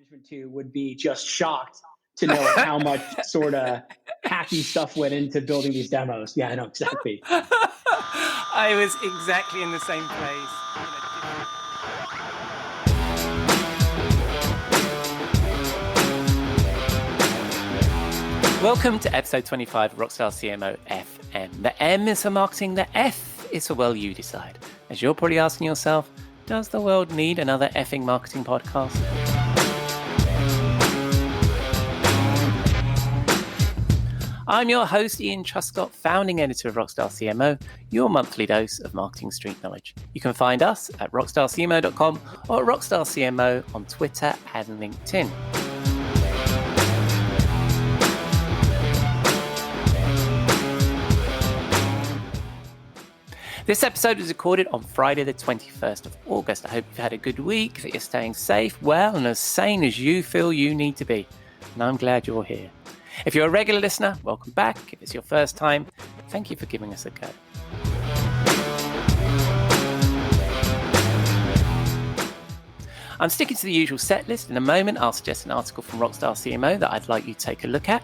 management to would be just shocked to know how much sort of hacky stuff went into building these demos. Yeah, I know exactly. I was exactly in the same place. Welcome to episode 25 of Rockstar CMO FM. The M is for marketing, the F is for, well, you decide. As you're probably asking yourself, does the world need another effing marketing podcast? I'm your host, Ian Truscott, founding editor of Rockstar CMO, your monthly dose of marketing street knowledge. You can find us at rockstarcmo.com or at Rockstar CMO on Twitter and LinkedIn. This episode was recorded on Friday, the 21st of August. I hope you've had a good week, that you're staying safe, well, and as sane as you feel you need to be. And I'm glad you're here. If you're a regular listener, welcome back. If it's your first time, thank you for giving us a go. I'm sticking to the usual set list. In a moment, I'll suggest an article from Rockstar CMO that I'd like you to take a look at.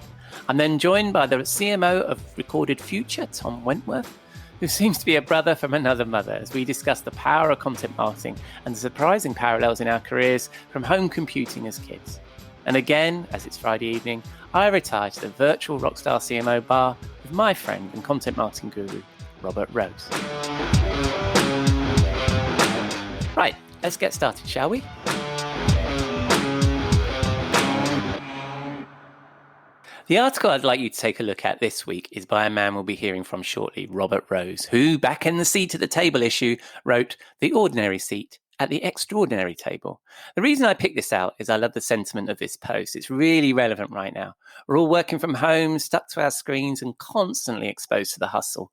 I'm then joined by the CMO of Recorded Future, Tom Wentworth, who seems to be a brother from another mother, as we discuss the power of content marketing and the surprising parallels in our careers from home computing as kids. And again, as it's Friday evening, I retire to the virtual Rockstar CMO bar with my friend and content marketing guru, Robert Rose. Right, let's get started, shall we? The article I'd like you to take a look at this week is by a man we'll be hearing from shortly, Robert Rose, who, back in the Seat at the Table issue, wrote The Ordinary Seat at the Extraordinary Table. The reason I picked this out is I love the sentiment of this post. It's really relevant right now. We're all working from home, stuck to our screens and constantly exposed to the hustle.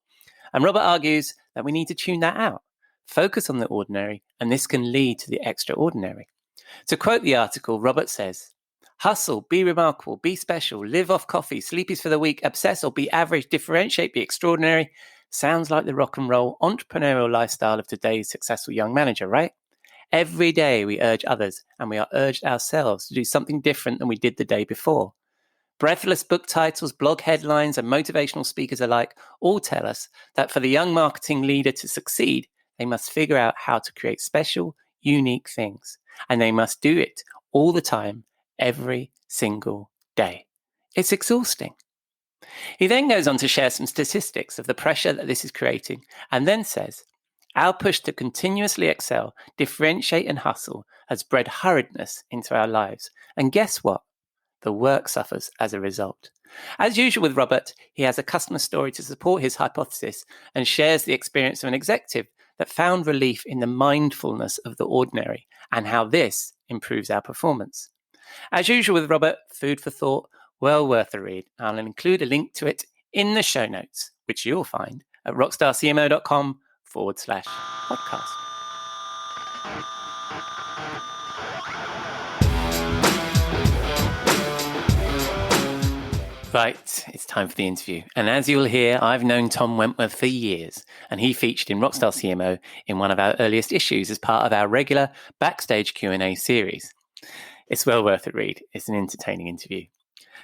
And Robert argues that we need to tune that out, focus on the ordinary, and this can lead to the extraordinary. To quote the article, Robert says, "Hustle, be remarkable, be special, live off coffee, sleep is for the weak, obsess or be average, differentiate, be extraordinary." Sounds like the rock and roll entrepreneurial lifestyle of today's successful young manager, right? Every day we urge others and we are urged ourselves to do something different than we did the day before. Breathless book titles, blog headlines and motivational speakers alike all tell us that for the young marketing leader to succeed, they must figure out how to create special, unique things. And they must do it all the time, every single day. It's exhausting. He then goes on to share some statistics of the pressure that this is creating and then says, "Our push to continuously excel, differentiate and hustle has bred hurriedness into our lives. And guess what? The work suffers as a result." As usual with Robert, he has a customer story to support his hypothesis and shares the experience of an executive that found relief in the mindfulness of the ordinary and how this improves our performance. As usual with Robert, food for thought, well worth a read. I'll include a link to it in the show notes, which you'll find at rockstarcmo.com/podcast. Right, it's time for the interview. And as you'll hear, I've known Tom Wentworth for years, and he featured in Rockstar CMO in one of our earliest issues as part of our regular Backstage Q&A series. It's well worth a read. It's an entertaining interview.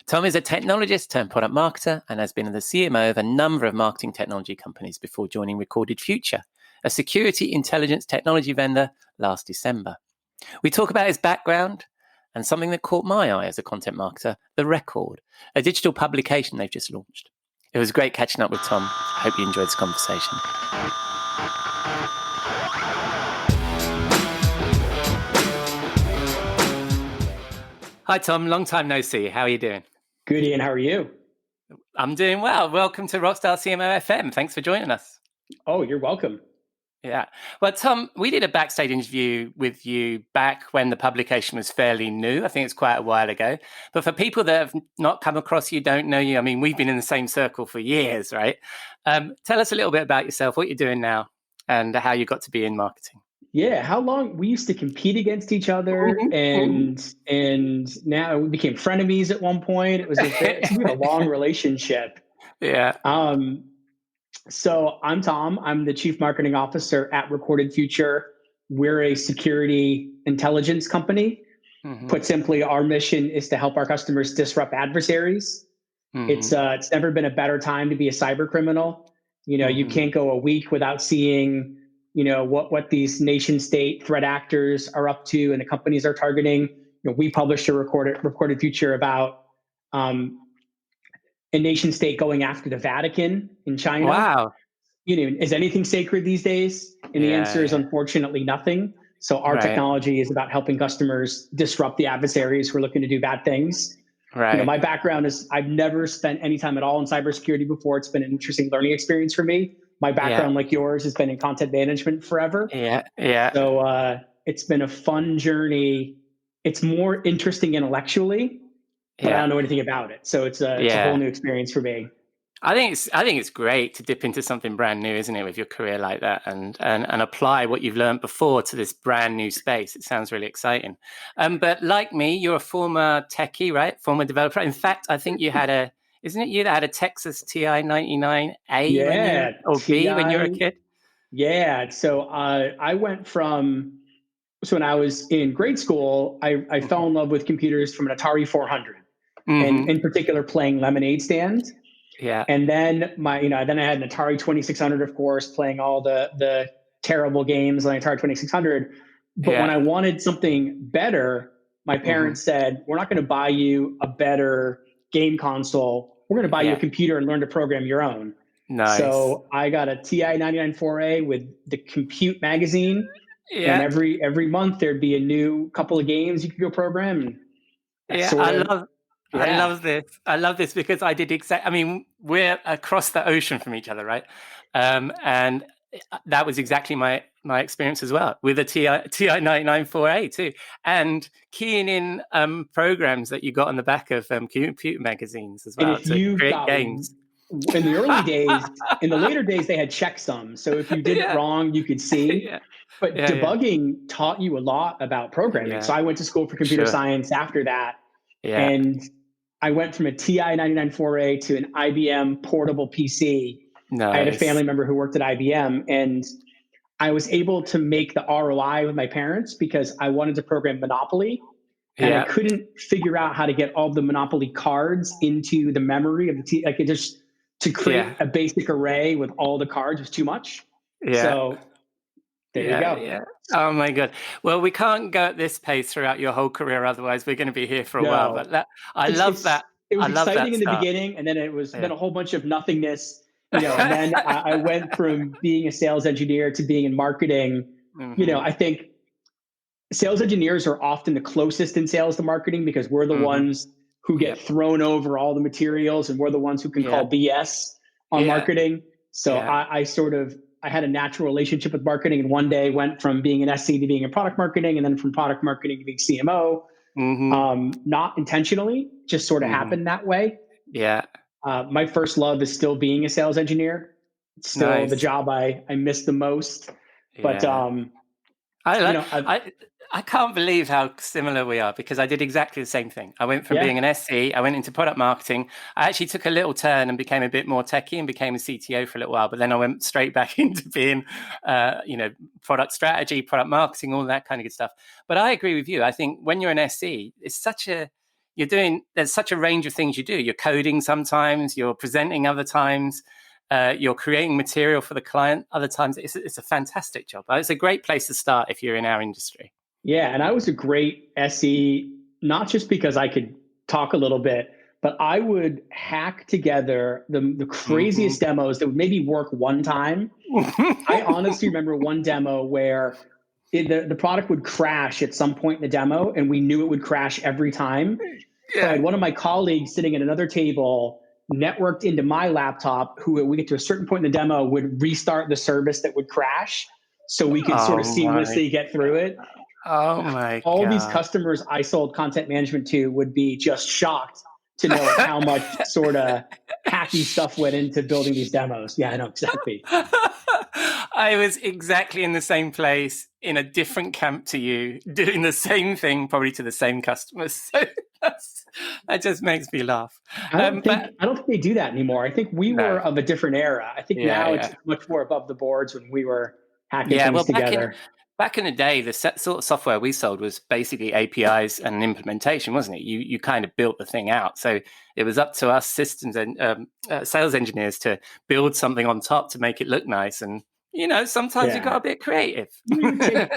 Tom is a technologist turned product marketer and has been the CMO of a number of marketing technology companies before joining Recorded Future, a security intelligence technology vendor, last December. We talk about his background and something that caught my eye as a content marketer, The Record, a digital publication they've just launched. It was great catching up with Tom. I hope you enjoyed this conversation. Hi, Tom. Long time no see. How are you doing? Good, Ian. How are you? I'm doing well. Welcome to Rockstar CMO FM. Thanks for joining us. Oh, you're welcome. Yeah. Well, Tom, we did a backstage interview with you back when the publication was fairly new. I think it's quite a while ago. But for people that have not come across you, don't know you, I mean, we've been in the same circle for years, right? Tell us a little bit about yourself, what you're doing now, and how you got to be in marketing. Yeah, how long we used to compete against each other, and now we became frenemies at one point. It's been a long relationship. Yeah. So I'm Tom. I'm the Chief Marketing Officer at Recorded Future. We're a security intelligence company. Mm-hmm. Put simply, our mission is to help our customers disrupt adversaries. Mm-hmm. It's never been a better time to be a cyber criminal. You Mm-hmm. can't go a week without seeing, what these nation state threat actors are up to and the companies are targeting. We published a recorded future about um, a nation state going after the Vatican in China. Wow. Is anything sacred these days? And the Yeah. answer is Yeah. unfortunately nothing. So our Right. technology is about helping customers disrupt the adversaries who are looking to do bad things. Right. My background is I've never spent any time at all in cybersecurity before. It's been an interesting learning experience for me. My Yeah. background, like yours, has been in content management forever. Yeah. Yeah. So it's been a fun journey. It's more interesting intellectually, but I Yeah. don't know anything about it. So it's a whole Yeah. new experience for me. I think it's great to dip into something brand new, isn't it, with your career like that, and apply what you've learned before to this brand new space. It sounds really exciting. But like me, you're a former techie, right? Former developer. In fact, I think isn't it you that had a Texas TI 99A Yeah, or B when you were a TI. kid? Yeah. So I went from so when I was in grade school, I Mm-hmm. fell in love with computers from an Atari 400, and Mm-hmm. in particular playing Lemonade Stand. Yeah. And then then I had an Atari 2600, of course, playing all the terrible games on the Atari 2600. But when Yeah. I wanted something better, my Mm-hmm. parents said, "We're not going to buy you a better game console. We're going to buy you a Yeah. computer and learn to program your own." Nice. So I got a TI 99 4A with the Compute magazine, and Yeah. every month there'd be a new couple of games you could go program. And that's Yeah, sort of I yeah. love this. I love this because I mean, we're across the ocean from each other, right? And that was exactly my experience as well with a TI 994A too, and keying in programs that you got on the back of computer magazines as And well if to you create got games. in the early days, in the later days, they had checksums. So if you did it Yeah, wrong, you could see. yeah, But yeah, yeah, debugging taught you a lot about programming. yeah. So I went to school for computer Sure. science after that. Yeah. And I went from a TI 99 4A to an IBM portable PC. I had a family Nice. member who worked at IBM, and I was able to make the ROI with my parents because I wanted to program Monopoly, and I Yeah. couldn't figure out how to get all the Monopoly cards into the memory of the like it just to Yeah. create a basic array with all the cards was too much. Yeah. So there you Yeah, go. yeah. Oh my God. Well, we can't go at this pace throughout your whole career, otherwise we're going to be here for a while. But No, I love that. it I was love that exciting in the start. beginning, and then it was Yeah. then a whole bunch of nothingness. And then I went from being a sales engineer to being in marketing. Mm-hmm. I think sales engineers are often the closest in sales to marketing because we're the Mm-hmm. ones who get Yep. thrown over all the materials, and we're the ones who can Yeah. call BS on Yeah. marketing. So Yeah. I had a natural relationship with marketing, and one day went from being an SC to being in product marketing, and then from product marketing to being CMO. Mm-hmm. Not intentionally, just sort of Mm-hmm. happened that way. Yeah. My first love is still being a sales engineer. It's still the Nice. job I miss the most. But Yeah. I you like know, I've, I can't believe how similar we are because I did exactly the same thing. I went from yeah, being an SE, I went into product marketing. I actually took a little turn and became a bit more techie and became a CTO for a little while. But then I went straight back into being, product strategy, product marketing, all that kind of good stuff. But I agree with you. I think when you're an SE, there's such a range of things you do. You're coding sometimes, you're presenting other times. You're creating material for the client. Other times, it's a fantastic job. It's a great place to start if you're in our industry. yeah. And I was a great SE, not just because I could talk a little bit, but I would hack together the Mm-hmm. craziest demos that would maybe work one time. I honestly remember one demo where the product would crash at some point in the demo, and we knew it would crash every time. So I Yeah. had one of my colleagues sitting at another table networked into my laptop who we get to a certain point in the demo would restart the service that would crash so we could sort of Oh my. seamlessly get through it. Oh my All these God. customers I sold content management to would be just shocked to know how much sort of hacky stuff went into building these demos. Yeah, I know exactly. I was exactly in the same place in a different camp to you, doing the same thing, probably to the same customers. So that just makes me laugh. But I don't think they do that anymore. I think we no, were of a different era. I think yeah, now it's yeah. much more above the boards when we were hacking Yeah, things well, together. back in the day, the sort of software we sold was basically APIs and implementation, wasn't it? You kind of built the thing out. So it was up to us systems and sales engineers to build something on top to make it look nice. And, sometimes you got a bit creative.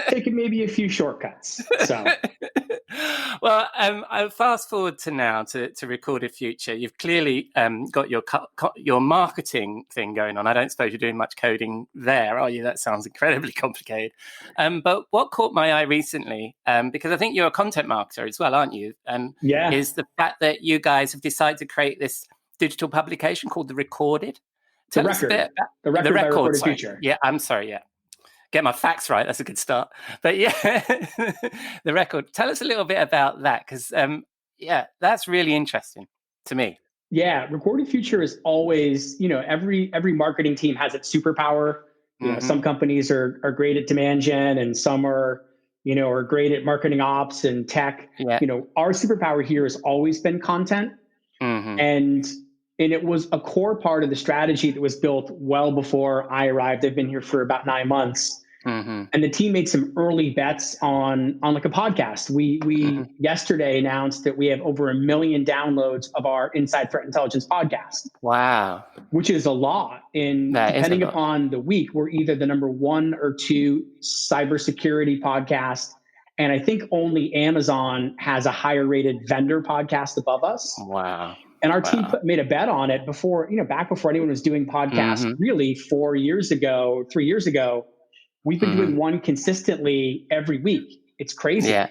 Taking maybe a few shortcuts. So, well, I'll fast forward to now to Recorded Future. You've clearly got your marketing thing going on. I don't suppose you're doing much coding there, are you? That sounds incredibly complicated. But what caught my eye recently, because I think you're a content marketer as well, aren't you? Is the fact that you guys have decided to create this digital publication called The Recorded. The Record by Recorded Future. Yeah, I'm sorry. Yeah. Get my facts right. That's a good start. But yeah, The Record. Tell us a little bit about that, because that's really interesting to me. Yeah, Recorded Future is always, every marketing team has its superpower. Some companies are great at demand gen, and some are great at marketing ops and tech. Yeah. Our superpower here has always been content, and it was a core part of the strategy that was built well before I arrived. I've been here for about 9 months. And the team made some early bets on like a podcast. We yesterday announced that we have over 1 million downloads of our Inside Threat Intelligence podcast. Wow. Which is a lot. And depending upon the week, we're either the number 1 or 2 cybersecurity podcast. And I think only Amazon has a higher rated vendor podcast above us. Wow. And our team made a bet on it back before anyone was doing podcasts, really 3 years ago. We've been doing one consistently every week. It's crazy. So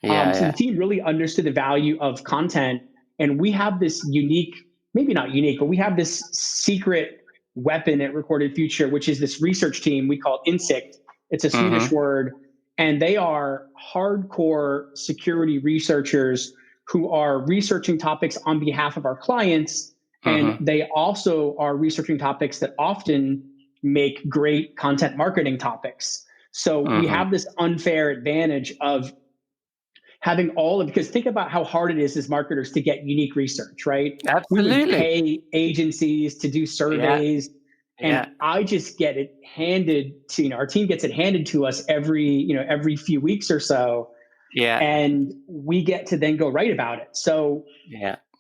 the team really understood the value of content. And we have this unique, maybe not unique, but we have this secret weapon at Recorded Future, which is this research team we call Insikt. It's a Swedish word. And they are hardcore security researchers who are researching topics on behalf of our clients. And they also are researching topics that often make great content marketing topics. So we have this unfair advantage of having because think about how hard it is as marketers to get unique research, right? Absolutely. We would pay agencies to do surveys. And I just get it handed to, our team gets it handed to us every few weeks or so. And we get to then go write about it. So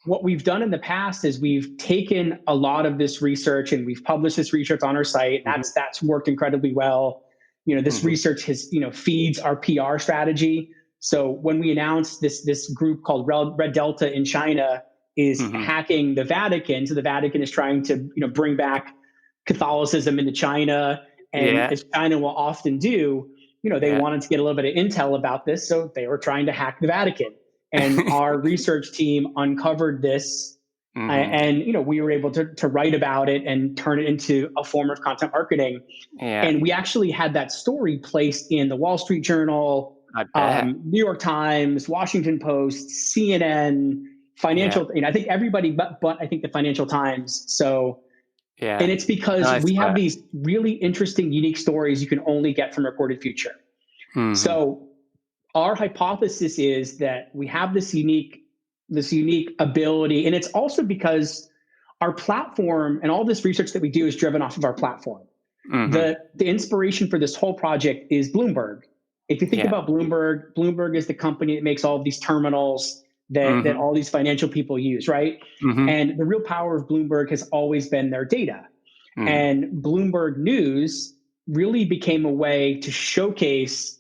what we've done in the past is we've taken a lot of this research and we've published this research on our site. That's worked incredibly well. This research has, feeds our PR strategy. So when we announced this group called Red Delta in China is hacking the Vatican, so the Vatican is trying to, bring back Catholicism into China, and as China will often do, they wanted to get a little bit of intel about this, so they were trying to hack the Vatican. And our research team uncovered this, and we were able to write about it and turn it into a form of content marketing. And we actually had that story placed in the Wall Street Journal, New York Times, Washington Post, CNN, Financial. I think everybody, but I think the Financial Times. So. And it's because we have these really interesting, unique stories you can only get from Recorded Future. So our hypothesis is that we have this unique ability. And it's also because our platform and all this research that we do is driven off of our platform. The inspiration for this whole project is Bloomberg. If you think about Bloomberg is the company that makes all of these terminals that all these financial people use, right? And the real power of Bloomberg has always been their data. And Bloomberg News really became a way to showcase,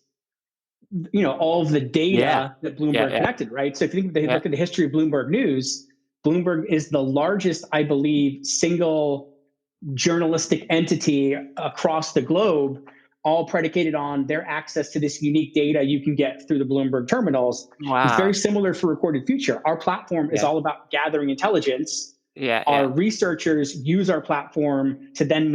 all of the data that Bloomberg collected, right? So if you look at the history of Bloomberg News, Bloomberg is the largest, I believe, single journalistic entity across the globe, all predicated on their access to this unique data you can get through the Bloomberg terminals. It's very similar for Recorded Future. Our platform is all about gathering intelligence. Our researchers use our platform to then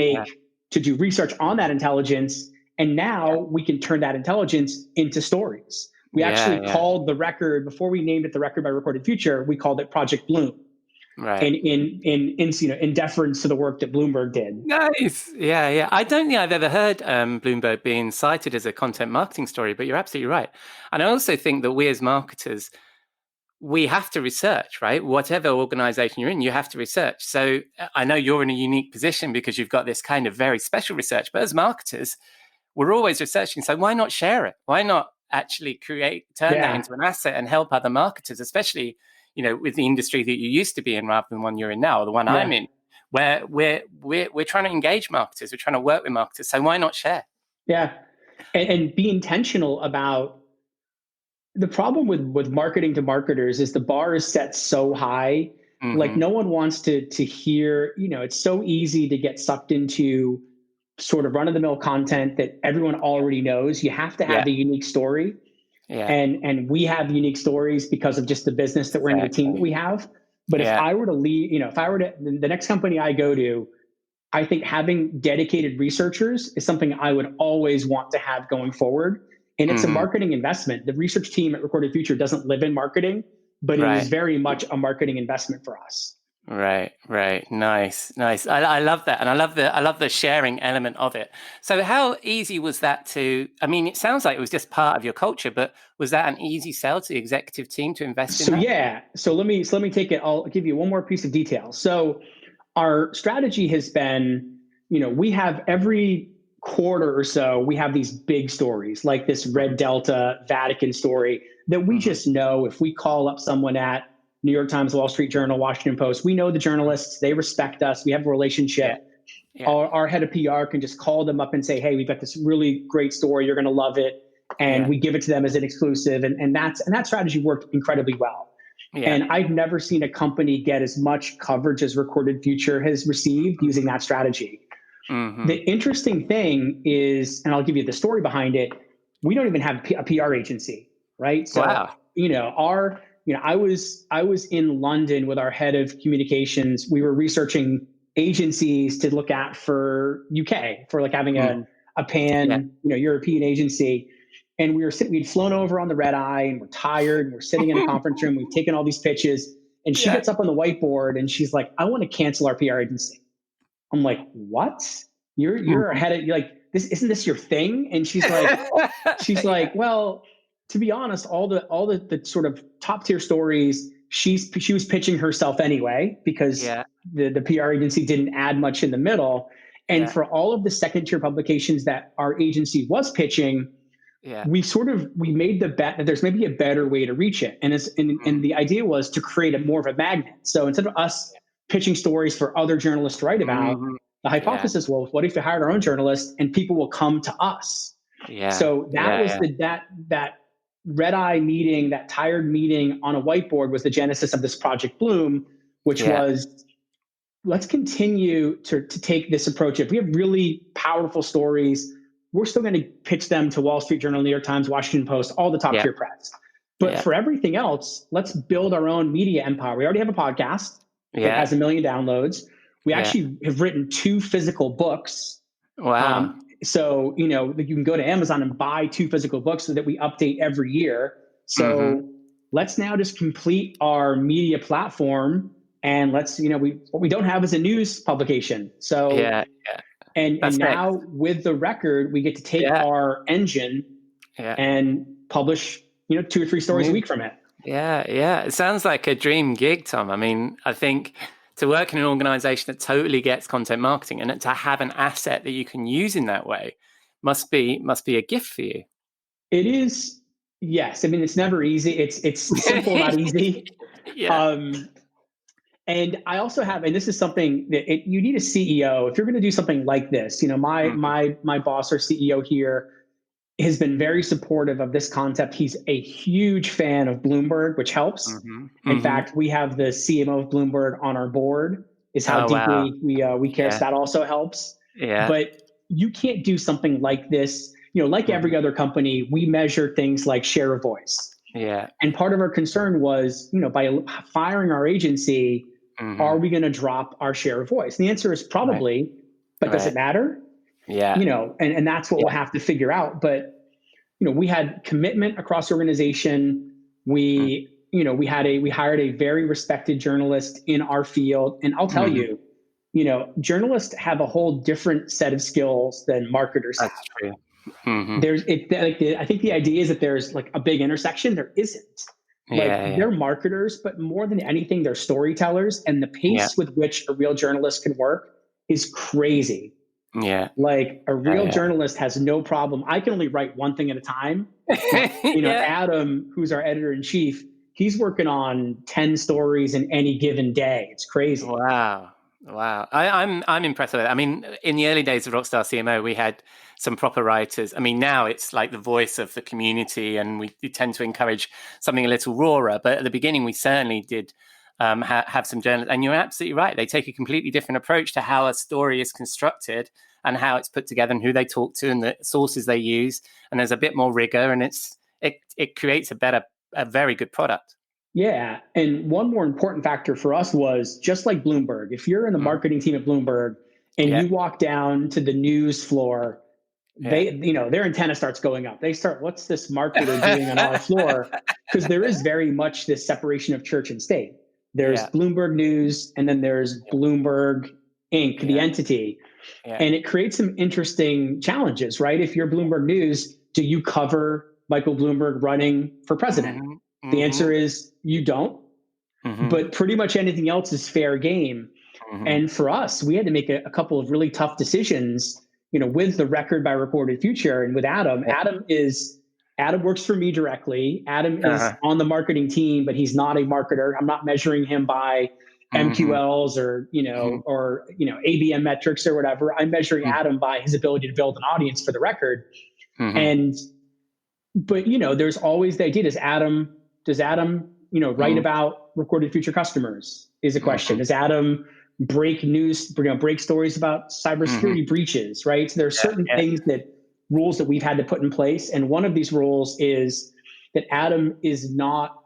to do research on that intelligence. And now we can turn that intelligence into stories. We actually called the record, before we named it The Record by Recorded Future, we called it Project Bloom. Right. In deference to the work that Bloomberg did. Nice. Yeah. I don't think I've ever heard Bloomberg being cited as a content marketing story, but you're absolutely right. And I also think that we as marketers, we have to research, right? Whatever organization you're in, you have to research. So I know you're in a unique position because you've got this kind of very special research, but as marketers, we're always researching. So why not share it? Why not actually turn that into an asset and help other marketers, especially, with the industry that you used to be in rather than the one you're in now, or the one I'm in, where we're trying to engage marketers, we're trying to work with marketers. So why not share? Yeah. And be intentional about the problem with marketing to marketers is the bar is set so high. Like no one wants to hear, it's so easy to get sucked into sort of run-of-the-mill content that everyone already knows. You have to have the unique story. Yeah. And we have unique stories because of just the business that we're in, the team that we have. But if I were to leave, if I were to, the next company I go to, I think having dedicated researchers is something I would always want to have going forward. And it's a marketing investment. The research team at Recorded Future doesn't live in marketing, but it is very much a marketing investment for us. Right. Nice. I love that. And I love the sharing element of it. So how easy was that it sounds like it was just part of your culture, but was that an easy sell to the executive team to invest in that? Yeah. So let me take it. I'll give you one more piece of detail. So our strategy has been, we have every quarter or so, we have these big stories like this Red Delta Vatican story that we just know if we call up someone at New York Times, Wall Street Journal, Washington Post, we know the journalists, they respect us, we have a relationship. Yeah. Our head of PR can just call them up and say, hey, we've got this really great story, you're going to love it. And we give it to them as an exclusive. And that strategy worked incredibly well. Yeah. And I've never seen a company get as much coverage as Recorded Future has received using that strategy. The interesting thing is, and I'll give you the story behind it, we don't even have a PR agency, right? So, I was in London with our head of communications. We were researching agencies to look at for UK, for like having a pan, European agency. And we'd flown over on the red eye and we're tired and we're sitting in a conference room. We've taken all these pitches and she gets up on the whiteboard and she's like, I want to cancel our PR agency. I'm like, what? You're ahead of, you're like, isn't this your thing? And she's like, well, to be honest, all the sort of top tier stories, she was pitching herself anyway, because the PR agency didn't add much in the middle. And for all of the second tier publications that our agency was pitching, we made the bet that there's maybe a better way to reach it. And and the idea was to create more of a magnet. So instead of us pitching stories for other journalists to write about, the hypothesis was, what if we hired our own journalist and people will come to us? So that was that red eye meeting, that tired meeting on a whiteboard was the genesis of this Project Bloom, which was, let's continue to take this approach. If we have really powerful stories, we're still going to pitch them to Wall Street Journal, New York Times, Washington Post, all the top tier press. But for everything else, let's build our own media empire. We already have a podcast that has 1 million downloads. We actually have written 2 physical books. Wow. So, you can go to Amazon and buy 2 physical books so that we update every year. So let's now just complete our media platform and let's, what we don't have is a news publication. So, and now with the record, we get to take our engine and publish, 2 or 3 stories a week from it. Yeah. It sounds like a dream gig, Tom. I mean, I think to work in an organization that totally gets content marketing and to have an asset that you can use in that way must be a gift for you. It is. Yes. I mean, it's never easy. It's simple, not easy. And I also have, and this is something that you need a CEO if you're going to do something like this. My boss or CEO here has been very supportive of this concept. He's a huge fan of Bloomberg, which helps. In fact, we have the CMO of Bloomberg on our board, is how deeply we care. So that also helps. But you can't do something like this. Like every other company, we measure things like share of voice. And part of our concern was, by firing our agency, are we going to drop our share of voice? And the answer is probably, but does it matter? And that's what we'll have to figure out. But, we had commitment across the organization. We hired a very respected journalist in our field. And I'll tell you, journalists have a whole different set of skills than marketers have. That's true. I think the idea is that there's like a big intersection. There isn't. They're marketers, but more than anything, they're storytellers. And the pace with which a real journalist can work is crazy. Yeah. Like a real Yeah. journalist has no problem. I can only write one thing at a time. Yeah. Adam, who's our editor in chief, he's working on 10 stories in any given day. It's crazy. Wow. Wow. I'm impressed with it. I mean, in the early days of Rockstar CMO, we had some proper writers. I mean, now it's like the voice of the community, and we tend to encourage something a little rawer. But at the beginning, we certainly did have some journalists. And you're absolutely right. They take a completely different approach to how a story is constructed and how it's put together and who they talk to and the sources they use. And there's a bit more rigor, and it creates a very good product. Yeah. And one more important factor for us was just like Bloomberg, if you're in the marketing team at Bloomberg and Yeah. you walk down to the news floor, Yeah. their antenna starts going up. They start, what's this marketer doing on our floor? Because there is very much this separation of church and state. There's Bloomberg News, and then there's Bloomberg Inc., the entity. Yeah. And it creates some interesting challenges, right? If you're Bloomberg News, do you cover Michael Bloomberg running for president? Mm-hmm. The answer is you don't. Mm-hmm. But pretty much anything else is fair game. Mm-hmm. And for us, we had to make a couple of really tough decisions, with the Record by Recorded Future and with Adam. Adam works for me directly. Adam is on the marketing team, but he's not a marketer. I'm not measuring him by MQLs or ABM metrics or whatever. I'm measuring Adam by his ability to build an audience for the Record. But there's always the idea: does Adam write about Recorded Future customers? Is a question. Does Adam break stories about cybersecurity breaches? Right. So there are certain things rules that we've had to put in place, and one of these rules is that Adam is not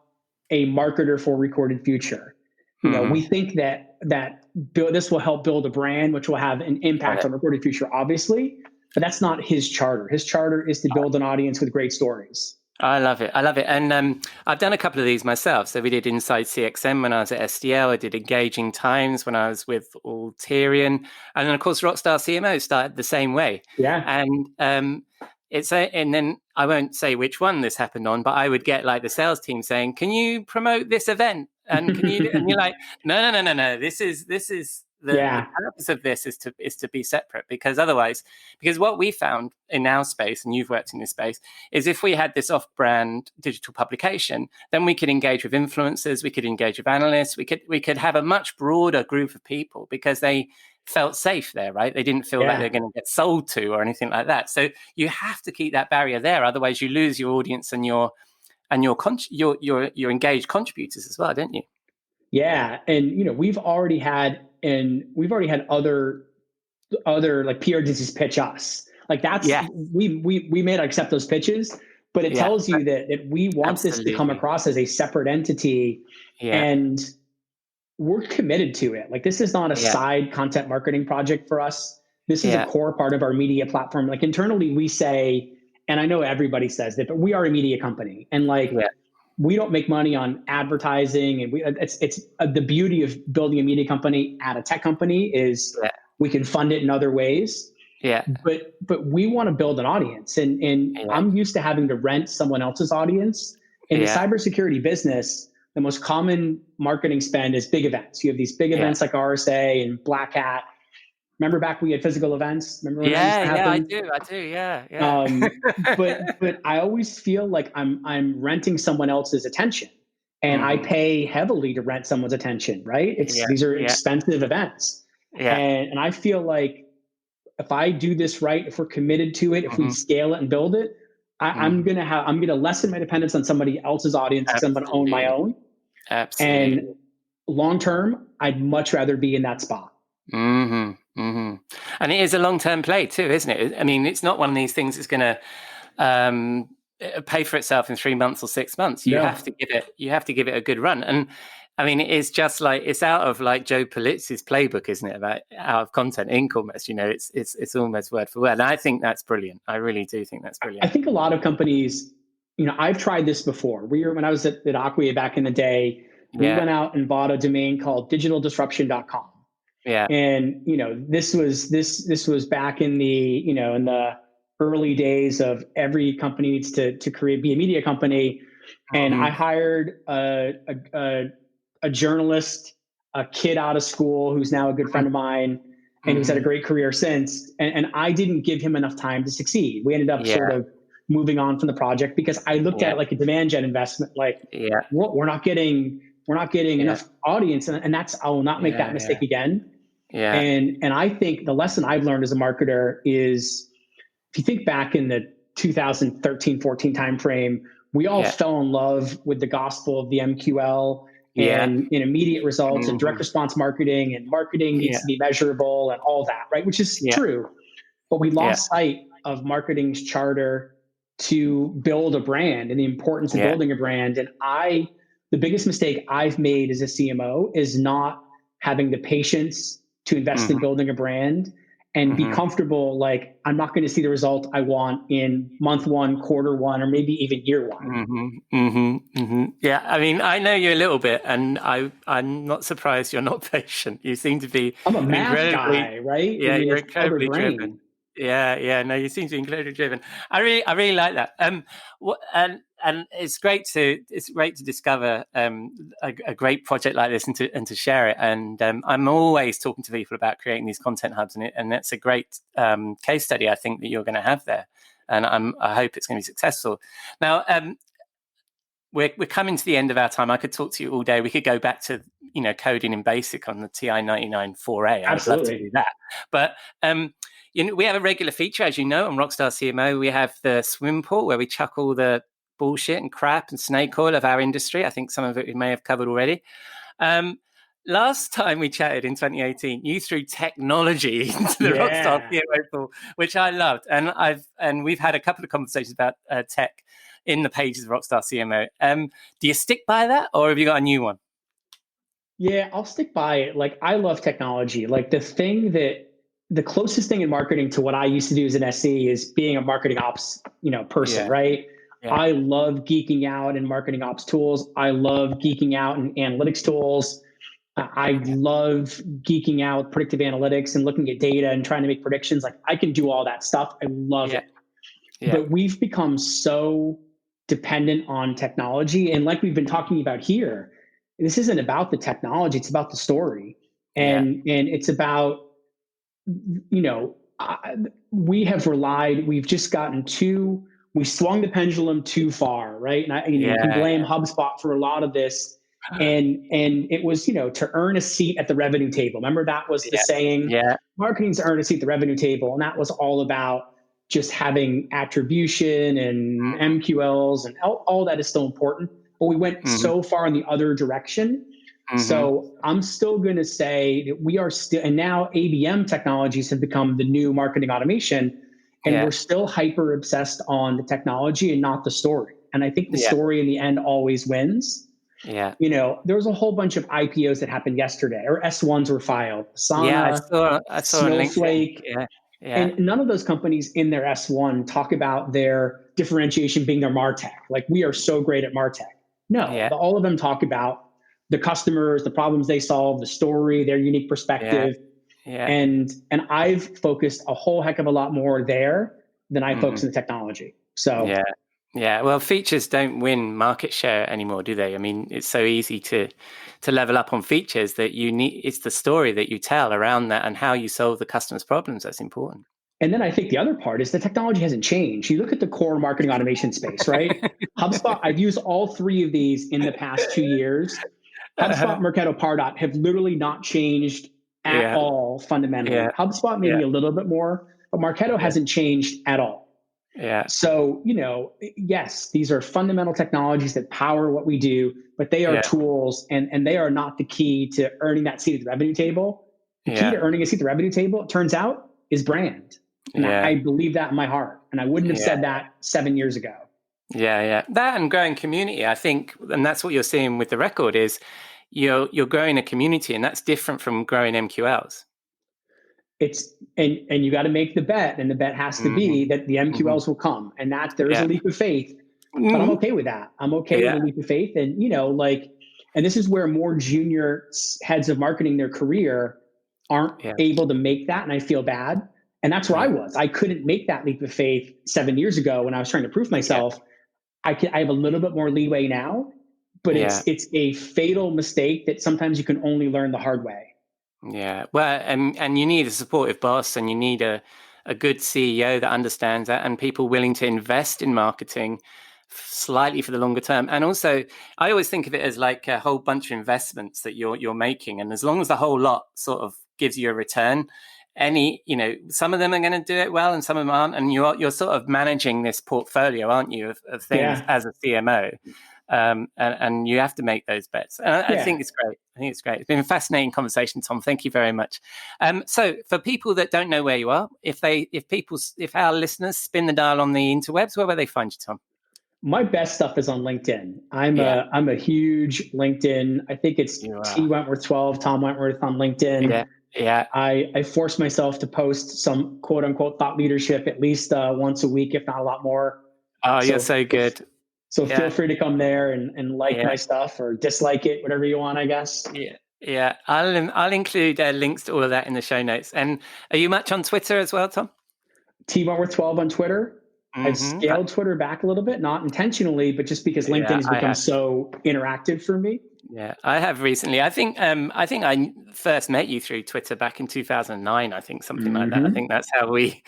a marketer for Recorded Future. We think that this will help build a brand, which will have an impact on Recorded Future, obviously, but that's not his charter. His charter is to build an audience with great stories. I love it. And I've done a couple of these myself. So we did Inside CXM when I was at SDL. I did Engaging Times when I was with Alterian. And then, of course, Rockstar CMO started the same way. Yeah. And and then I won't say which one this happened on, but I would get like the sales team saying, "Can you promote this event?" And can you? And you're like, "No. This is the purpose of this is to be separate, because what we found in our space, and you've worked in this space, is if we had this off-brand digital publication, then we could engage with influencers, we could engage with analysts, we could have a much broader group of people because they felt safe there, right? They didn't feel like they're going to get sold to or anything like that. So you have to keep that barrier there, otherwise you lose your audience and your engaged contributors as well, don't you? Yeah, and we've already had other like PR agencies pitch us. Like we may not accept those pitches, but it tells you that we want this to come across as a separate entity, and we're committed to it. Like this is not a side content marketing project for us. This is a core part of our media platform. Like internally, we say, and I know everybody says that, but we are a media company, and we don't make money on advertising, and it's the beauty of building a media company at a tech company is we can fund it in other ways. Yeah. But we want to build an audience, and I'm used to having to rent someone else's audience. In the cybersecurity business, the most common marketing spend is big events. You have these big events like RSA and Black Hat. Remember back when we had physical events? Remember when that used to happen? I do. Yeah. But I always feel like I'm renting someone else's attention, and I pay heavily to rent someone's attention, right? These are expensive events. Yeah. And I feel like if I do this right, if we're committed to it, if we scale it and build it, I'm gonna lessen my dependence on somebody else's audience because I'm gonna own my own. Absolutely. And long term, I'd much rather be in that spot. And it is a long-term play too, isn't it? I mean, it's not one of these things that's going to pay for itself in 3 months or 6 months. You have to give it a good run. And I mean, it's just like it's out of like Joe Pulitz's playbook, isn't it? About out of content ink almost. It's almost word for word. And I think that's brilliant. I really do think that's brilliant. I think a lot of companies, I've tried this before. When I was at Acquia back in the day, we went out and bought a domain called digitaldisruption.com. Yeah. And, this was back in the, in the early days of every company needs to be a media company. And I hired a journalist, a kid out of school who's now a good friend of mine. and he's had a great career since. And I didn't give him enough time to succeed. We ended up sort of moving on from the project because I looked at it like a demand gen investment. Like, we're not getting enough audience, and I will not make that mistake again. And I think the lesson I've learned as a marketer is, if you think back in the 2013, 14 timeframe, we all fell in love with the gospel of the MQL and in immediate results and direct response marketing, and marketing needs to be measurable and all that, right? Which is true. But we lost sight of marketing's charter to build a brand and the importance of building a brand. And the biggest mistake I've made as a CMO is not having the patience to invest in building a brand and be comfortable. Like, I'm not going to see the result I want in month one, quarter one, or maybe even year one. Yeah, I mean, I know you a little bit, and I'm not surprised you're not patient. You seem to be. I'm a math guy, right? Yeah, you're incredibly driven. Yeah. No, you seem to be incredibly driven. I really like that. And it's great to discover a great project like this and to share it. And I'm always talking to people about creating these content hubs, and that's a great case study I think that you're going to have there. And I hope it's going to be successful. Now, we're coming to the end of our time. I could talk to you all day. We could go back to coding in BASIC on the TI-99 4A. I'd love to do that. But we have a regular feature, as you know, on Rockstar CMO. We have the swim pool where we chuck all the bullshit and crap and snake oil of our industry. I think some of it we may have covered already. Last time we chatted in 2018, you threw technology into the Rockstar CMO pool, which I loved. And we've had a couple of conversations about tech in the pages of Rockstar CMO. Do you stick by that, or have you got a new one? Yeah, I'll stick by it. Like, I love technology. Like, the closest thing in marketing to what I used to do as an SE is being a marketing ops, person, right? Yeah. I love geeking out in marketing ops tools. I love geeking out in analytics tools. I love geeking out with predictive analytics and looking at data and trying to make predictions. Like, I can do all that stuff. I love it. Yeah. But we've become so dependent on technology. And like we've been talking about here, this isn't about the technology. It's about the story. And it's about, we swung the pendulum too far, right? And you can blame HubSpot for a lot of this. And it was, to earn a seat at the revenue table. Remember, that was the saying, marketing's to earn a seat at the revenue table. And that was all about just having attribution and MQLs, and all that is still important. But we went so far in the other direction. So I'm still going to say that we are still, and now ABM technologies have become the new marketing automation, and we're still hyper obsessed on the technology and not the story. And I think the story in the end always wins. Yeah. There was a whole bunch of IPOs that happened yesterday, or S1s were filed. Asana, I saw Snowflake. And none of those companies in their S1 talk about their differentiation being their MarTech. Like, we are so great at MarTech. No, all of them talk about the customers, the problems they solve, the story, their unique perspective. And I've focused a whole heck of a lot more there than I focus on the technology. So well, features don't win market share anymore, do they? I mean, it's so easy to level up on features that it's the story that you tell around that and how you solve the customer's problems that's important. And then I think the other part is the technology hasn't changed. You look at the core marketing automation space, right? HubSpot, I've used all three of these in the past 2 years. HubSpot, Marketo, Pardot have literally not changed at all fundamentally. HubSpot maybe a little bit more, but Marketo hasn't changed at all. So, yes, these are fundamental technologies that power what we do, but they are tools, and they are not the key to earning that seat at the revenue table. The key to earning a seat at the revenue table, it turns out, is brand. And I believe that in my heart. And I wouldn't have said that 7 years ago. That and growing community, I think, and that's what you're seeing with the record is you're growing a community, and that's different from growing MQLs. And you got to make the bet, and the bet has to be that the MQLs will come, and that there is a leap of faith. But I'm okay with that. I'm okay with a leap of faith. And, and this is where more junior heads of marketing, their career, aren't able to make that. And I feel bad. And that's where I was. I couldn't make that leap of faith 7 years ago when I was trying to prove myself. I have a little bit more leeway now, but it's a fatal mistake that sometimes you can only learn the hard way. Yeah. Well, and you need a supportive boss, and you need a good CEO that understands that, and people willing to invest in marketing slightly for the longer term. And also, I always think of it as like a whole bunch of investments that you're making, and as long as the whole lot sort of gives you a return, some of them are going to do it well, and some of them aren't. And you're sort of managing this portfolio, aren't you, of things as a CMO. And you have to make those bets. And I think it's great. It's been a fascinating conversation, Tom. Thank you very much. So for people that don't know where you are, if our listeners spin the dial on the interwebs, where will they find you, Tom? My best stuff is on LinkedIn. I'm a huge LinkedIn. I think it's T Wentworth 12, Tom Wentworth on LinkedIn. Yeah. I force myself to post some quote unquote thought leadership at least once a week, if not a lot more. Oh, you're so good. So feel free to come there and like my stuff or dislike it, whatever you want, I guess. Yeah. I'll include links to all of that in the show notes. And are you much on Twitter as well, Tom? T Wentworth 12 on Twitter. I've scaled Twitter back a little bit, not intentionally, but just because LinkedIn has become so interactive for me. Yeah, I have recently. I think I first met you through Twitter back in 2009. I think something like that. I think that's how we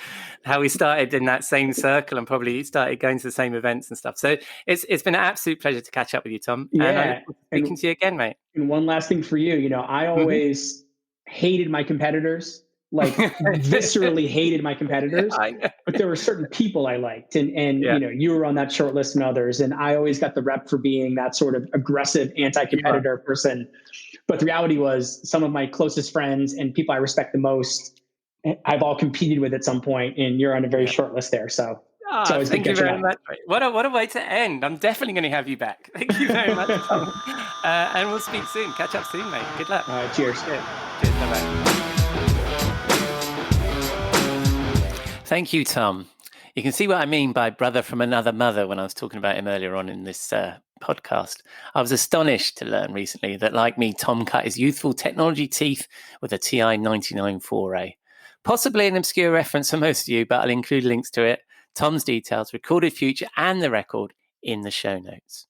started in that same circle, and probably started going to the same events and stuff. So it's been an absolute pleasure to catch up with you, Tom. Yeah, and I look forward to speaking to you again, mate. And one last thing for you, I always hated my competitors. Like viscerally hated my competitors, but there were certain people I liked, and you were on that short list and others, and I always got the rep for being that sort of aggressive anti-competitor person. But the reality was, some of my closest friends and people I respect the most, I've all competed with at some point, and you're on a very short list there. So it's always thank you very much. What a way to end. I'm definitely going to have you back. Thank you very much, Tom. And we'll speak soon. Catch up soon, mate. Good luck. All right, cheers. Cheers. Bye-bye. Thank you, Tom. You can see what I mean by brother from another mother when I was talking about him earlier on in this podcast. I was astonished to learn recently that, like me, Tom cut his youthful technology teeth with a TI 99 4A. Possibly an obscure reference for most of you, but I'll include links to it, Tom's details, recorded future, and the record in the show notes.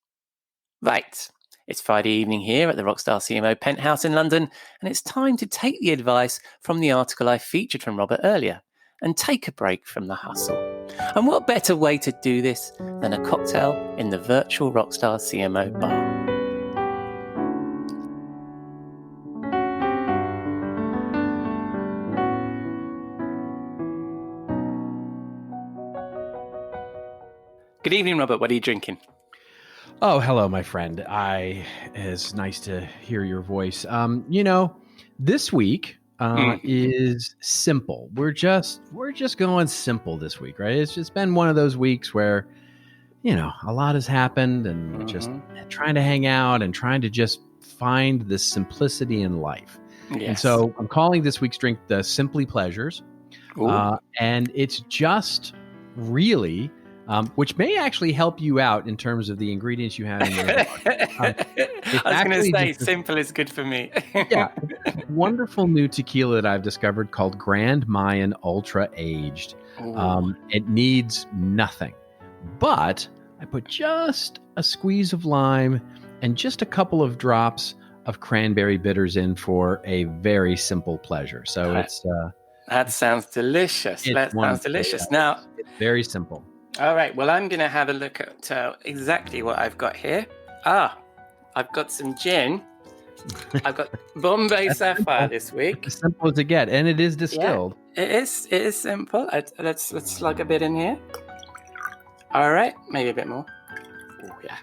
Right. It's Friday evening here at the Rockstar CMO Penthouse in London, and it's time to take the advice from the article I featured from Robert earlier and take a break from the hustle. And what better way to do this than a cocktail in the virtual Rockstar CMO bar? Good evening, Robert. What are you drinking? Oh, hello, my friend. It's nice to hear your voice. This week is simple. We're just going simple this week, right? It's just been one of those weeks where, a lot has happened, and we're just trying to hang out and trying to just find the simplicity in life. Yes. And so I'm calling this week's drink the Simply Pleasures. And it's just really, which may actually help you out in terms of the ingredients you have in your I was going to say, simple is good for me. Yeah. Wonderful new tequila that I've discovered called Grand Mayan Ultra Aged. It needs nothing, but I put just a squeeze of lime and just a couple of drops of cranberry bitters in for a very simple pleasure. So that sounds delicious. That sounds delicious. Now, it's very simple. All right. Well, I'm going to have a look at exactly what I've got here. I've got some gin. I've got Bombay Sapphire this week. As simple as it gets, and it is distilled. Yeah, it is simple. Let's slug a bit in here. All right, maybe a bit more. Oh yeah.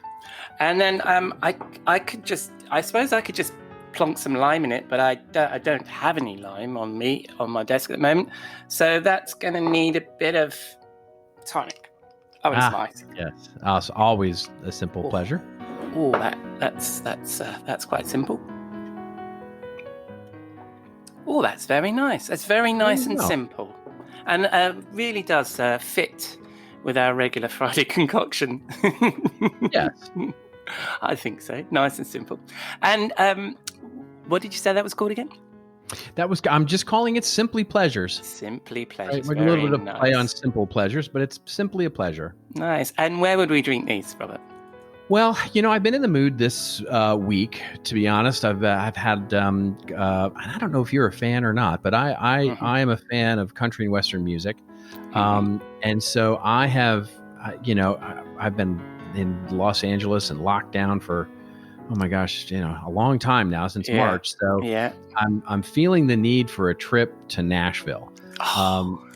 And then I suppose I could just plonk some lime in it, but I don't have any lime on my desk at the moment, so that's going to need a bit of tonic. Oh, it's nice. Yes, always a simple pleasure. Oh, that's quite simple. Oh, that's very nice. That's very nice and simple, and really does fit with our regular Friday concoction. Yes, I think so. Nice and simple. And what did you say that was called again? I'm just calling it Simply Pleasures. Simply Pleasures. Right, a little bit of play on simple pleasures, but it's simply a pleasure. Nice. And where would we drink these, Robert? Well, I've been in the mood this week. To be honest, I've had. I don't know if you're a fan or not, but I am a fan of country and western music, and so I have. I've been in Los Angeles and locked down for, oh my gosh, a long time now, since March. So I'm feeling the need for a trip to Nashville,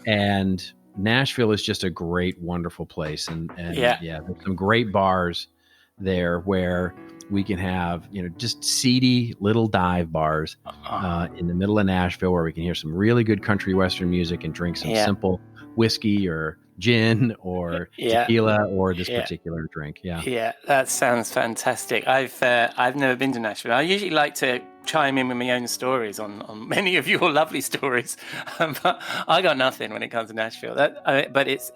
and Nashville is just a great, wonderful place, and there's some great bars there where we can have, just seedy little dive bars in the middle of Nashville where we can hear some really good country western music and drink some simple whiskey or gin or tequila or this particular drink. Yeah, that sounds fantastic. I've never been to Nashville. I usually like to chime in with my own stories on many of your lovely stories, but I got nothing when it comes to Nashville. But it's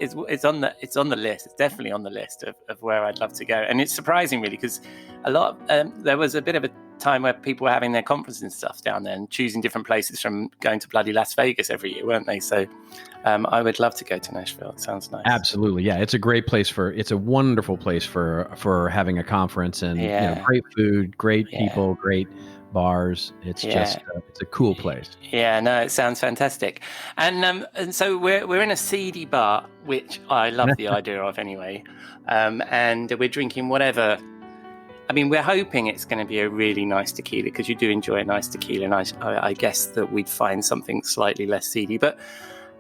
on the list. It's definitely on the list of where I'd love to go. And it's surprising, really, because there was a bit of a time where people were having their conferences and stuff down there and choosing different places from going to bloody Las Vegas every year, weren't they? So I would love to go to Nashville. It sounds nice. Absolutely. Yeah. It's a great place it's a wonderful place for having a conference, and great food, great people, great bars. It's just it's a cool place. Yeah, no, it sounds fantastic. And so we're in a seedy bar, which I love the idea of anyway. And we're drinking whatever. I mean, we're hoping it's going to be a really nice tequila, because you do enjoy a nice tequila, and I guess that we'd find something slightly less seedy. But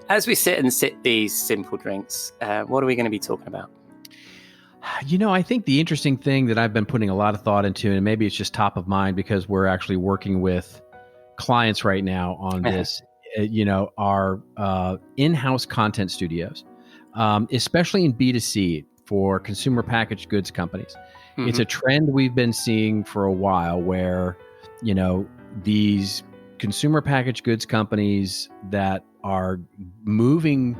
as we sit these simple drinks, what are we going to be talking about? I think the interesting thing that I've been putting a lot of thought into, and maybe it's just top of mind because we're actually working with clients right now on this, our in-house content studios, especially in B2C for consumer packaged goods companies. Mm-hmm. It's a trend we've been seeing for a while where, these consumer packaged goods companies that are moving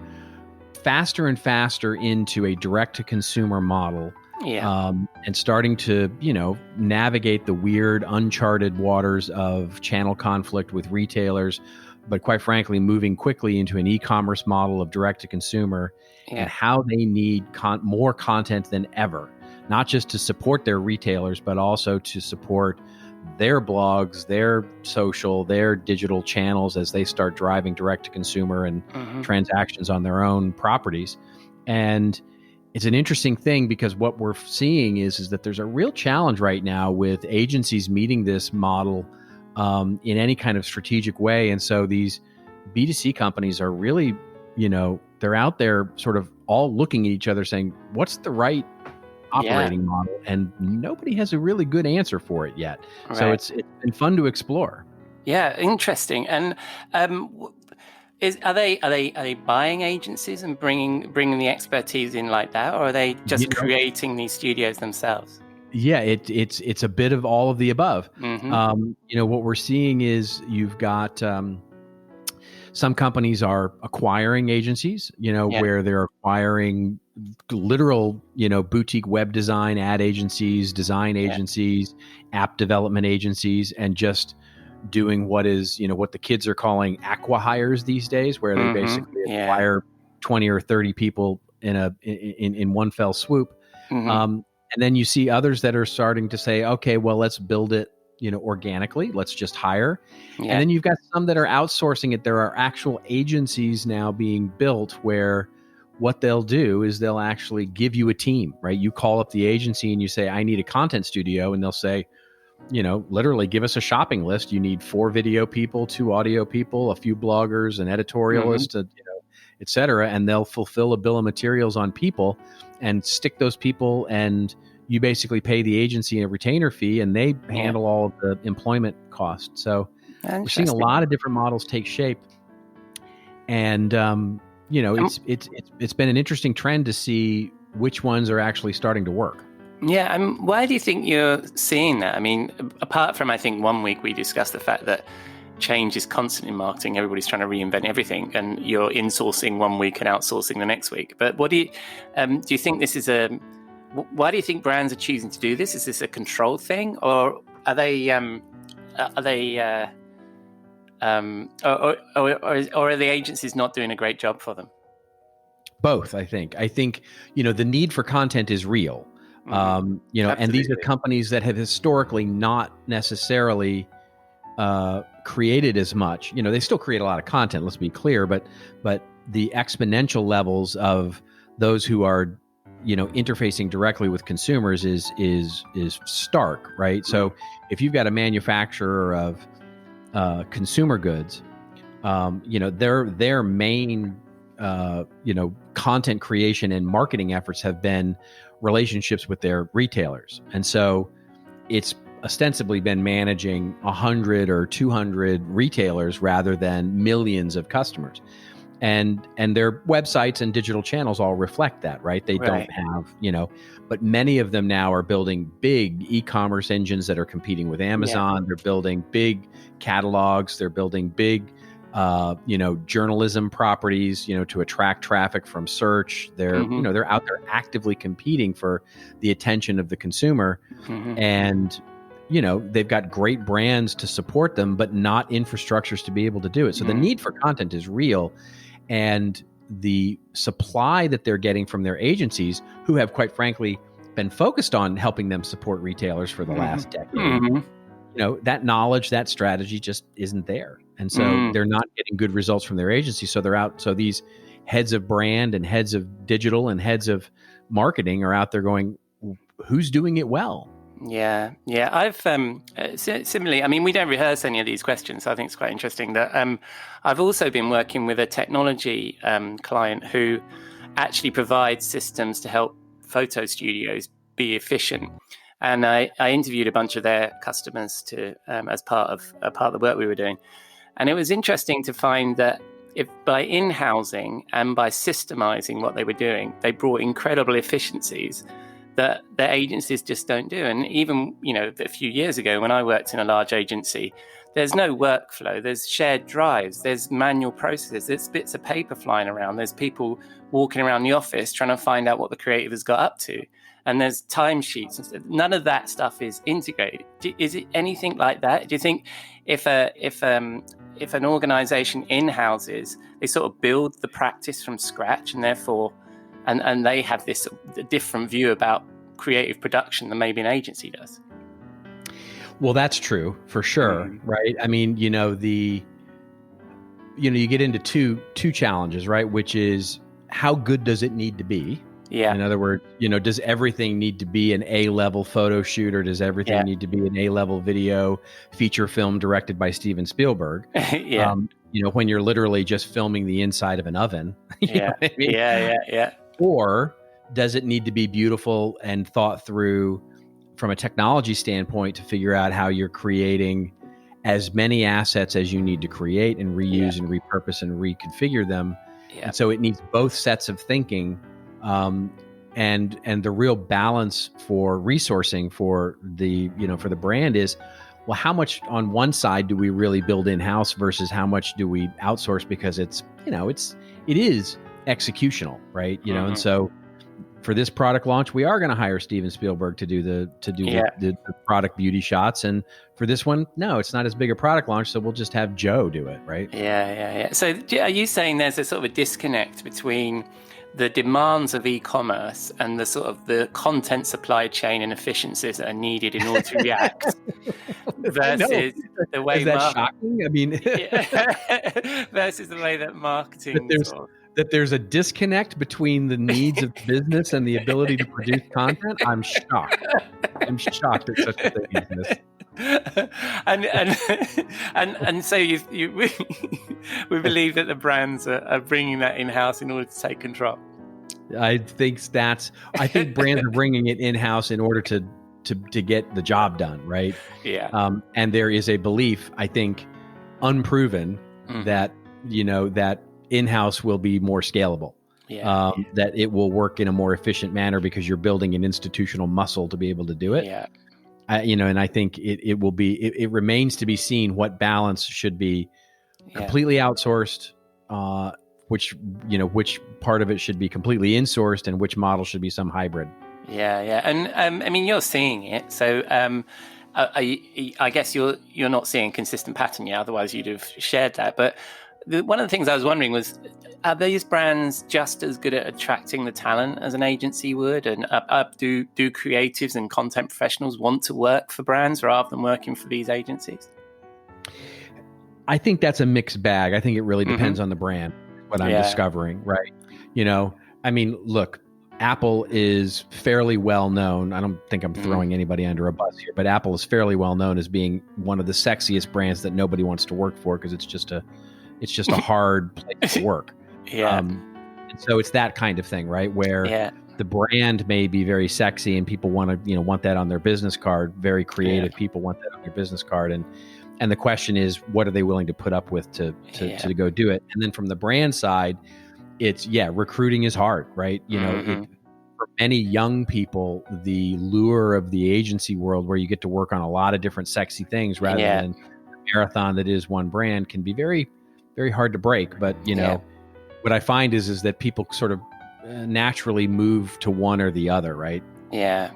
faster and faster into a direct-to-consumer model, and starting to, navigate the weird, uncharted waters of channel conflict with retailers, but quite frankly, moving quickly into an e-commerce model of direct-to-consumer, and how they need more content than ever, not just to support their retailers, but also to support their blogs, their social, their digital channels as they start driving direct-to-consumer and transactions on their own properties. And it's an interesting thing because what we're seeing is that there's a real challenge right now with agencies meeting this model in any kind of strategic way. And so these B2C companies are really, they're out there sort of all looking at each other saying, what's the right operating model? And nobody has a really good answer for it yet. Right. So it's been fun to explore. Yeah, interesting. And are they buying agencies and bringing the expertise in like that, or are they just creating these studios themselves? Yeah, it's a bit of all of the above. Mm-hmm. What we're seeing is you've got some companies are acquiring agencies, where they're acquiring literal, boutique web design ad agencies, design agencies, app development agencies, and just doing what is, what the kids are calling acqui-hires these days, where they basically acquire 20 or 30 people in one fell swoop. Mm-hmm. And then you see others that are starting to say, okay, well, let's build it, organically. Let's just hire. Yeah. And then you've got some that are outsourcing it. There are actual agencies now being built where what they'll do is they'll actually give you a team, right? You call up the agency and you say, I need a content studio. And they'll say, literally give us a shopping list. You need 4 video people, 2 audio people, a few bloggers, an editorialist, et cetera. And they'll fulfill a bill of materials on people and stick those people, and you basically pay the agency a retainer fee, and they handle all of the employment costs. So we're seeing a lot of different models take shape. And, it's been an interesting trend to see which ones are actually starting to work. Yeah. And why do you think you're seeing that? I mean, apart from, I think 1 week we discussed the fact that change is constant in marketing. Everybody's trying to reinvent everything, and you're insourcing 1 week and outsourcing the next week. But what do you think this is why do you think brands are choosing to do this? Is this a control thing, or are they or are the agencies not doing a great job for them? Both, I think. The need for content is real. And these are companies that have historically not necessarily created as much. They still create a lot of content, let's be clear, but the exponential levels of those who are interfacing directly with consumers is stark, right? So if you've got a manufacturer of consumer goods, their main content creation and marketing efforts have been relationships with their retailers, and so it's ostensibly been managing 100 or 200 retailers rather than millions of customers. And their websites and digital channels all reflect that, right? They don't have, but many of them now are building big e-commerce engines that are competing with Amazon. Yeah. They're building big catalogs. They're building big, journalism properties, to attract traffic from search. They're, they're out there actively competing for the attention of the consumer. And, they've got great brands to support them, but not infrastructures to be able to do it. So the need for content is real. And the supply that they're getting from their agencies, who have quite frankly been focused on helping them support retailers for the last decade, that knowledge, that strategy just isn't there. And so they're not getting good results from their agency. So they're out. So these heads of brand and heads of digital and heads of marketing are out there going, who's doing it well? Yeah. I've similarly, I mean, we don't rehearse any of these questions, so I think it's quite interesting that I've also been working with a technology client who actually provides systems to help photo studios be efficient. And I interviewed a bunch of their customers to as part of the work we were doing. And it was interesting to find that if by in-housing and by systemizing what they were doing, they brought incredible efficiencies that the agencies just don't do. And even, a few years ago when I worked in a large agency, there's no workflow, there's shared drives, there's manual processes, there's bits of paper flying around, there's people walking around the office trying to find out what the creative has got up to. And there's timesheets and stuff. None of that stuff is integrated. Is it anything like that? Do you think if an organization in-houses, they sort of build the practice from scratch and therefore and they have this different view about creative production than maybe an agency does? Well, that's true for sure, right? I mean, you get into two challenges, right? Which is, how good does it need to be? Yeah. In other words, does everything need to be an A-level photo shoot, or does everything need to be an A-level video feature film directed by Steven Spielberg? When you're literally just filming the inside of an oven. You know what I mean? Yeah. Or does it need to be beautiful and thought through from a technology standpoint to figure out how you're creating as many assets as you need to create and reuse and repurpose and reconfigure them? And so it needs both sets of thinking, and the real balance for resourcing for the brand is, well, how much on one side do we really build in-house versus how much do we outsource, because it is executional, right? And so for this product launch, we are going to hire Steven Spielberg to do the product beauty shots. And for this one, no, it's not as big a product launch, so we'll just have Joe do it, right? Yeah. So are you saying there's a sort of a disconnect between the demands of e-commerce and the sort of the content supply chain and efficiencies that are needed in order to react versus the way is that shocking? I mean, versus the way that marketing that there's a disconnect between the needs of business and the ability to produce content? I'm shocked. I'm shocked that such a thing exists. And so we believe that the brands are bringing that in-house in order to take control. I think brands are bringing it in-house in order to get the job done, right? Yeah. And there is a belief, I think, unproven, that that in-house will be more scalable. That it will work in a more efficient manner because you're building an institutional muscle to be able to do it. Yeah. And I think it will be. It remains to be seen what balance should be completely outsourced, which part of it should be completely insourced, and which model should be some hybrid. Yeah. And I mean, you're seeing it, so I guess you're not seeing a consistent pattern yet. Otherwise, you'd have shared that. But one of the things I was wondering was, are these brands just as good at attracting the talent as an agency would? And do creatives and content professionals want to work for brands rather than working for these agencies? I think that's a mixed bag. I think it really depends on the brand, what I'm discovering, right? I mean, look, Apple is fairly well known. I don't think I'm throwing anybody under a bus here, but Apple is fairly well known as being one of the sexiest brands that nobody wants to work for, because it's just a hard place to work. And so it's that kind of thing, right? Where the brand may be very sexy and people want to, want that on their business card. Very creative people want that on their business card. And the question is, what are they willing to put up with to go do it? And then from the brand side, it's recruiting is hard, right? For many young people, the lure of the agency world, where you get to work on a lot of different sexy things rather than a marathon that is one brand, can be very, very hard to break. But what I find is that people sort of naturally move to one or the other, right? Yeah.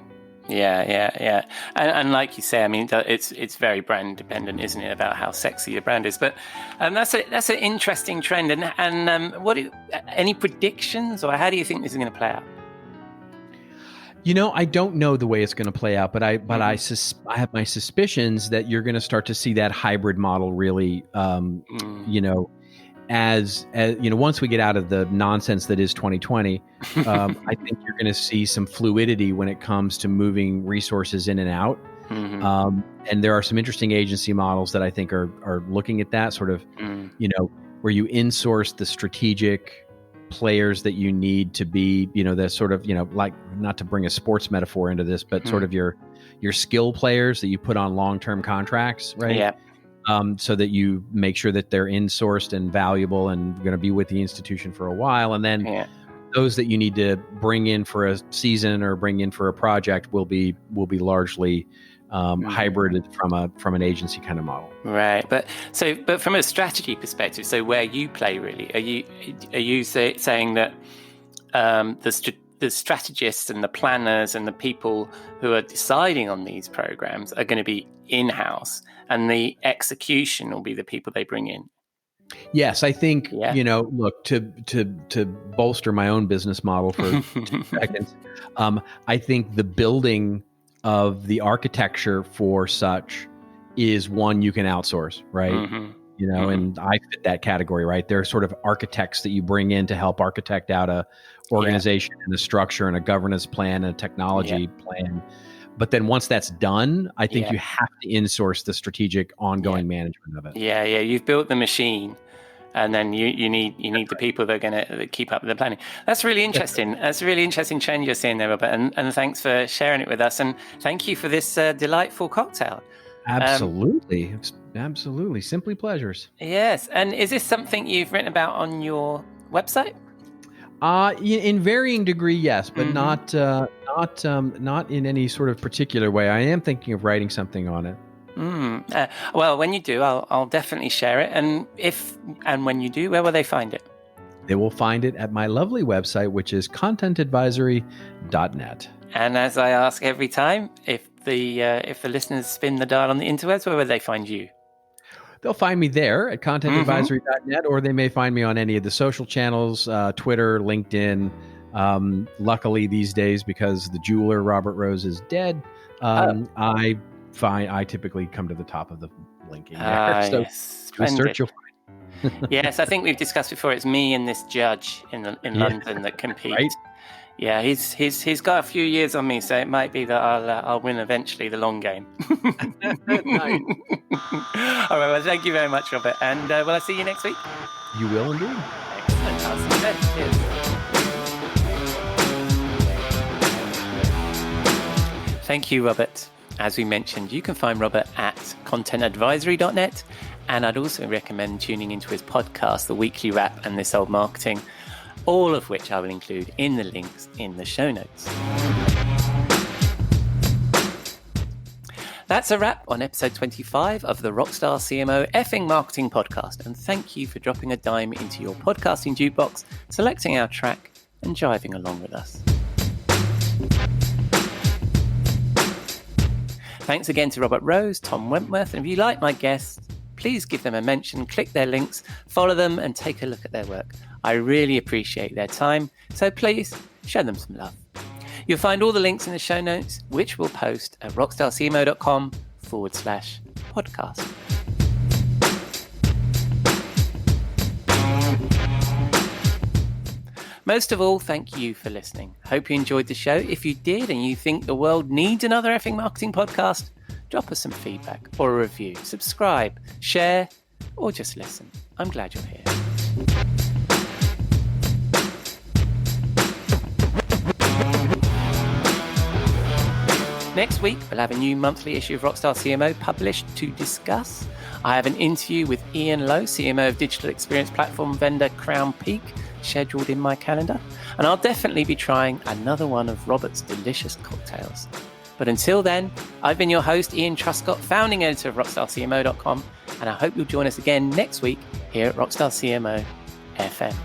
And like you say, I mean, it's very brand dependent, isn't it, about how sexy the brand is? But that's an interesting trend. And any predictions, or how do you think this is going to play out? I don't know the way it's going to play out, but I have my suspicions that you're going to start to see that hybrid model really, as once we get out of the nonsense that is 2020, I think you're going to see some fluidity when it comes to moving resources in and out. And there are some interesting agency models that I think are looking at that sort of, where you insource the strategic players that you need to be, the sort of, like, not to bring a sports metaphor into this, but sort of your skill players that you put on long-term contracts, right? Yeah. So that you make sure that they're insourced and valuable and going to be with the institution for a while. And then those that you need to bring in for a season or bring in for a project will be largely hybrid from an agency kind of model. Right. But from a strategy perspective, so where you play really, are you saying that the strategists and the planners and the people who are deciding on these programs are going to be in-house, and the execution will be the people they bring in? Yes, I think, look, to bolster my own business model for 2 seconds, I think the building of the architecture for such is one you can outsource, right? And I fit that category, right? There are sort of architects that you bring in to help architect out a organization and a structure and a governance plan and a technology plan. But then once that's done, I think you have to insource the strategic ongoing management of it. Yeah. You've built the machine, and then you need the people that are going to keep up with the planning. That's really interesting. That's a really interesting trend you're seeing there, Robert. And thanks for sharing it with us. And thank you for this delightful cocktail. Absolutely. Absolutely. Simply pleasures. Yes. And is this something you've written about on your website? In varying degree, yes, but not in any sort of particular way. I am thinking of writing something on it. Well, when you do, I'll definitely share it. And when you do, where will they find it? They will find it at my lovely website, which is contentadvisory.net. And as I ask every time, if the listeners spin the dial on the interwebs, where will they find you? They'll find me there at contentadvisory.net, or they may find me on any of the social channels, Twitter, LinkedIn. Luckily these days, because the jeweler Robert Rose is dead, I typically come to the top of the linking there. So search, you'll find. Yes, I think we've discussed before. It's me and this judge in London that compete. Right? Yeah, he's got a few years on me, so it might be that I'll win eventually the long game. Nice. All right, well, thank you very much, Robert. And will I see you next week? You will indeed. Excellent. I'll see you then. Cheers. Thank you, Robert. As we mentioned, you can find Robert at contentadvisory.net. And I'd also recommend tuning into his podcast, The Weekly Wrap and This Old Marketing, all of which I will include in the links in the show notes. That's a wrap on episode 25 of the Rockstar CMO FM Marketing Podcast. And thank you for dropping a dime into your podcasting jukebox, selecting our track, and jiving along with us. Thanks again to Robert Rose, Tom Wentworth, and if you like my guests, please give them a mention, click their links, follow them, and take a look at their work. I really appreciate their time, so please show them some love. You'll find all the links in the show notes, which we'll post at rockstarcmo.com/podcast. Most of all, thank you for listening. Hope you enjoyed the show. If you did and you think the world needs another effing marketing podcast, drop us some feedback or a review, subscribe, share, or just listen. I'm glad you're here. Next week, we'll have a new monthly issue of Rockstar CMO published to discuss. I have an interview with Ian Lowe, CMO of digital experience platform vendor Crown Peak, scheduled in my calendar. And I'll definitely be trying another one of Robert's delicious cocktails. But until then, I've been your host, Ian Truscott, founding editor of RockstarCMO.com, and I hope you'll join us again next week here at Rockstar CMO FM.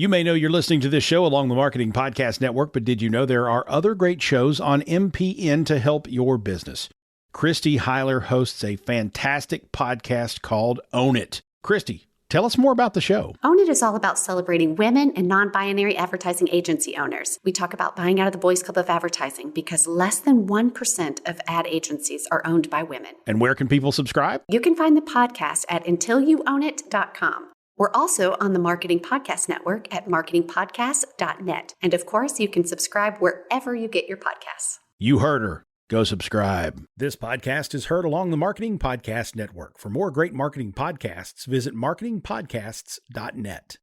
You may know you're listening to this show along the Marketing Podcast Network, but did you know there are other great shows on MPN to help your business? Christy Heiler hosts a fantastic podcast called Own It. Christy, tell us more about the show. Own It is all about celebrating women and non-binary advertising agency owners. We talk about buying out of the Boys Club of Advertising because less than 1% of ad agencies are owned by women. And where can people subscribe? You can find the podcast at untilyouownit.com. We're also on the Marketing Podcast Network at marketingpodcast.net. And of course, you can subscribe wherever you get your podcasts. You heard her. Go subscribe. This podcast is heard along the Marketing Podcast Network. For more great marketing podcasts, visit marketingpodcasts.net.